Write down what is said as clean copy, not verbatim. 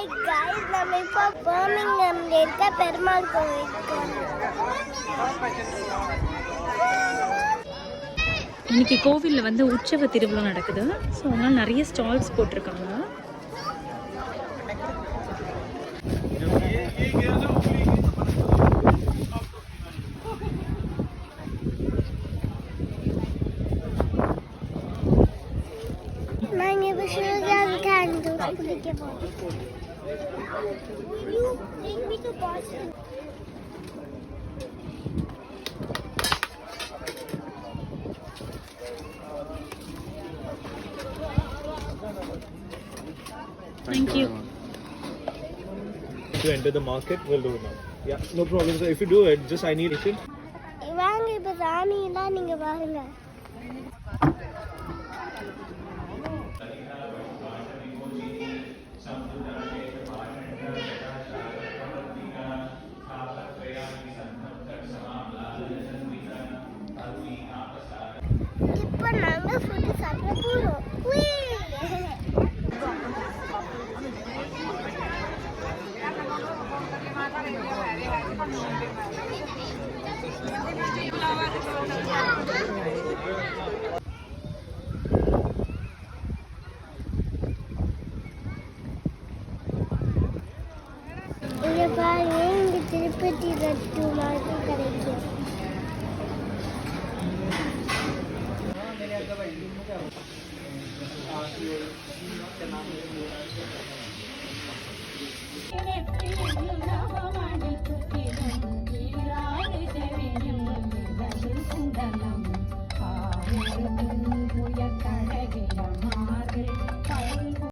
Hi guys நம்ம இப்போ பர்மிங்ஹாம்ல இருக்க பெருமாள் கோயிலுக்கு இன்னைக்கு கோவிலில் வந்து உற்சவ திருவிழா நடக்குது. ஸோ அதனால் நிறைய ஸ்டால்ஸ் போட்டிருக்காங்க. நாங்கள் இப்போ ஷூஸாக குளிக்க போகிறோம். Thank you. To enter the market, we'll do it now. Yeah, no problem. So if you do it, just I need it. வாங்க இப்போ சாமியெல்லாம் நீங்கள் பாருங்க. இப்போ நாங்கள் ஃபுட்டு சாப்பிட போகிறோம். இங்கே பாருங்க, இங்கே திருப்பதி லட்டு மாதிரி கிடைக்கும்.